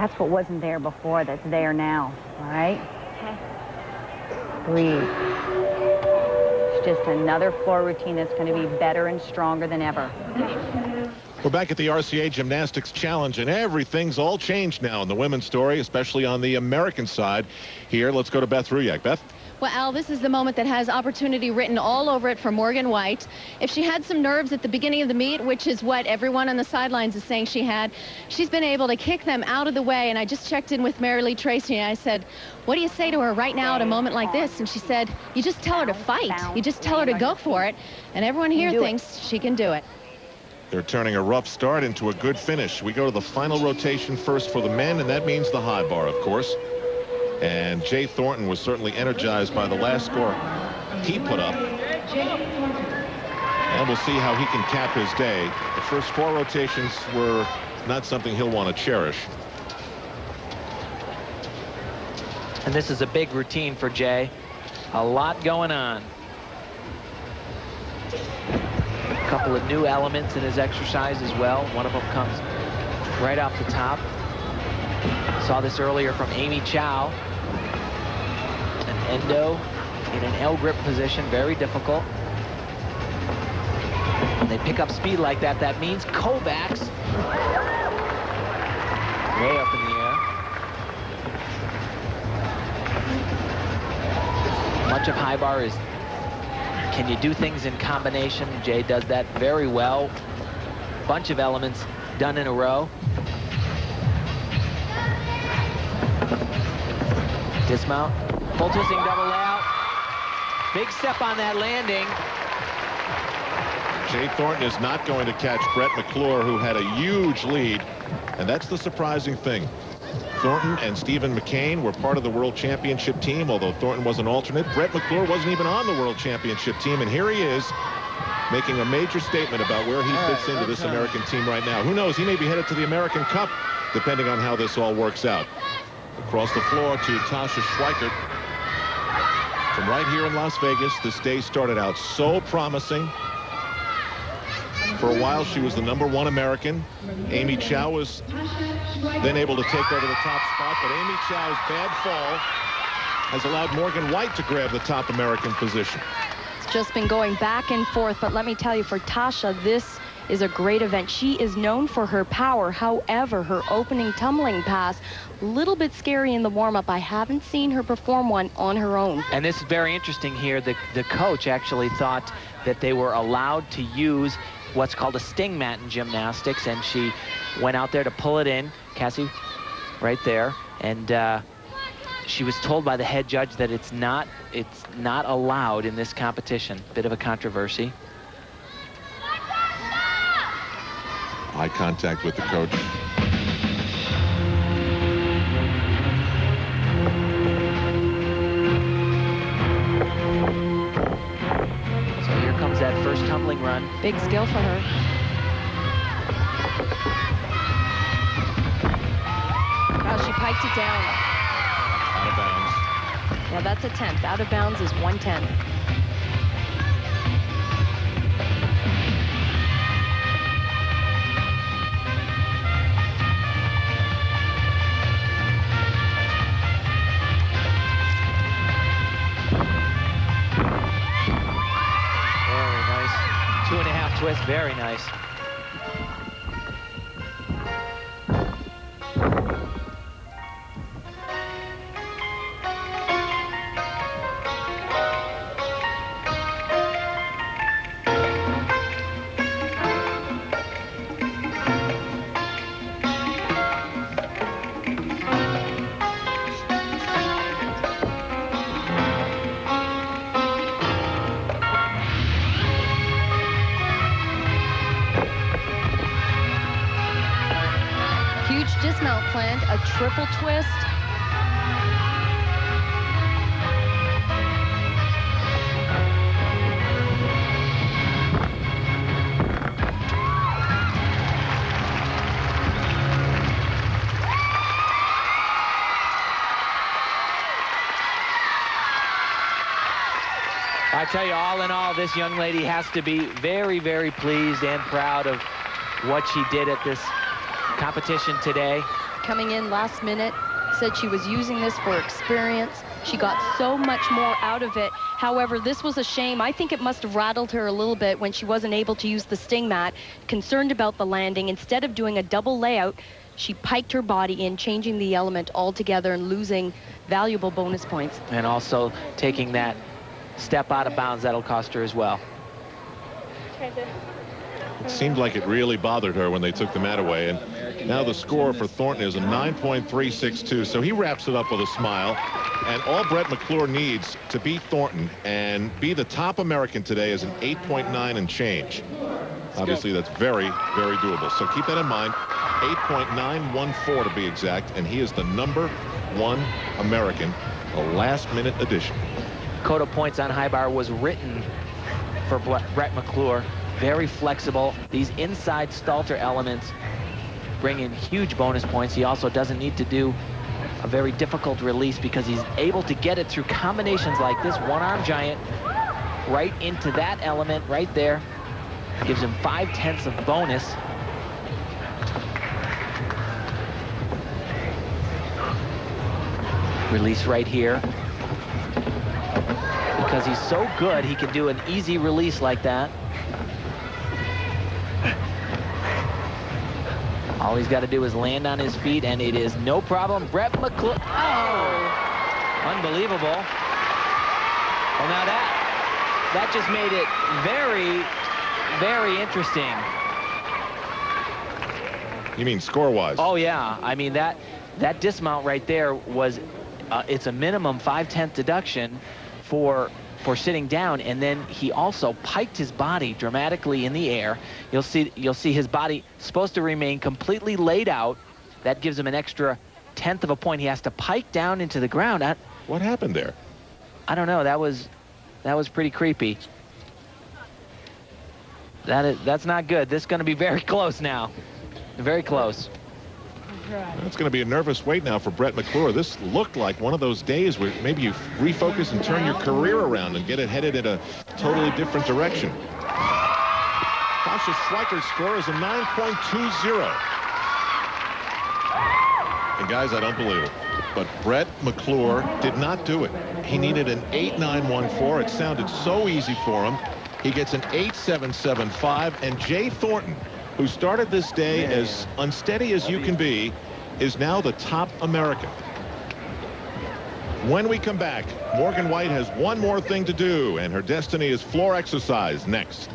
That's what wasn't there before, that's there now, all right? Breathe. It's just another floor routine that's going to be better and stronger than ever. We're back at the RCA Gymnastics Challenge, and everything's all changed now in the women's story, especially on the American side. Here, let's go to Beth Ruyak. Beth? Well, Al, this is the moment that has opportunity written all over it for Morgan White. If she had some nerves at the beginning of the meet, which is what everyone on the sidelines is saying she had, she's been able to kick them out of the way. And I just checked in with Mary Lee Tracy, and I said, what do you say to her right now at a moment like this? And she said, you just tell her to fight. You just tell her to go for it. And everyone here thinks she can do it. They're turning a rough start into a good finish. We go to the final rotation first for the men, and that means the high bar, of course. And Jay Thornton was certainly energized by the last score he put up. And we'll see how he can cap his day. The first 4 rotations were not something he'll want to cherish. And this is a big routine for Jay. A lot going on. A couple of new elements in his exercise as well. One of them comes right off the top. Saw this earlier from Amy Chow. An endo in an L grip position, very difficult. When they pick up speed like that, that means Kovacs way up in the air. Much of high bar is, can you do things in combination? Jay does that very well. Bunch of elements done in a row. Dismount, full twisting double layout. Big step on that landing. Jay Thornton is not going to catch Brett McClure, who had a huge lead, and that's the surprising thing. Thornton and Stephen McCain were part of the World Championship team, although Thornton was an alternate. Brett McClure wasn't even on the World Championship team, and here he is making a major statement about where he fits into this American team right now. Who knows, he may be headed to the American Cup, depending on how this all works out. Across the floor to Tasha Schwikert. From right here in Las Vegas, this day started out so promising. For a while, she was the #1 American. Amy Chow was then able to take over the top spot, but Amy Chow's bad fall has allowed Morgan White to grab the top American position. It's just been going back and forth, but let me tell you, for Tasha, this is a great event. She is known for her power. However, her opening tumbling pass, a little bit scary in the warm-up. I haven't seen her perform one on her own. And this is very interesting here. The coach actually thought that they were allowed to use what's called a sting mat in gymnastics, and she went out there to pull it in. Cassie, right there, and she was told by the head judge that it's not allowed in this competition. Bit of a controversy. Eye contact with the coach. So here comes that first tumbling run. Big skill for her. Wow, she piked it down. Out of bounds. Yeah, that's a 10th. Out of bounds is 110. Twist, very nice. Dismount plant, a triple twist. I tell you, all in all, this young lady has to be very, very pleased and proud of what she did at this competition today. coming in last minute, said she was using this for experience. She got so much more out of it. However, this was a shame. I think it must have rattled her a little bit when she wasn't able to use the sting mat, concerned about the landing. Instead of doing a double layout, she piked her body in, changing the element altogether and losing valuable bonus points. And also taking that step out of bounds, that'll cost her as well. It seemed like it really bothered her when they took the mat away. And now the score for Thornton is a 9.362. So he wraps it up with a smile. And all Brett McClure needs to beat Thornton and be the top American today is an 8.9 and change. Obviously, that's very, very doable. So keep that in mind. 8.914 to be exact. And he is the #1 American, a last-minute addition. Code of points on high bar was written for Brett McClure. Very flexible. These inside Stalter elements bring in huge bonus points. He also doesn't need to do a very difficult release because he's able to get it through combinations like this one-arm giant right into that element right there. Gives him 5/10 of bonus. Release right here. Because he's so good, he can do an easy release like that. All he's got to do is land on his feet, and it is no problem. Brett McClure. Oh! Unbelievable. Well, now that just made it very, very interesting. You mean score-wise? Oh, yeah. I mean, that dismount right there was, it's a minimum 5/10 deduction for sitting down, and then he also piked his body dramatically in the air. You'll see his body supposed to remain completely laid out. That gives him an extra 1/10 of a point. He has to pike down into the ground. What happened there? I don't know. That was pretty creepy. That's not good. This is going to be very close now. Very close. It's going to be a nervous wait now for Brett McClure. This looked like one of those days where maybe you refocus and turn your career around and get it headed in a totally different direction. Tasha Schwikert's score is a 9.20. And guys, I don't believe it, but Brett McClure did not do it. He needed an 8.914. It sounded so easy for him. He gets an 8.775, and Jay Thornton, who started this day as unsteady as you can be, is now the top American. When we come back, Morgan White has one more thing to do, and her destiny is floor exercise next.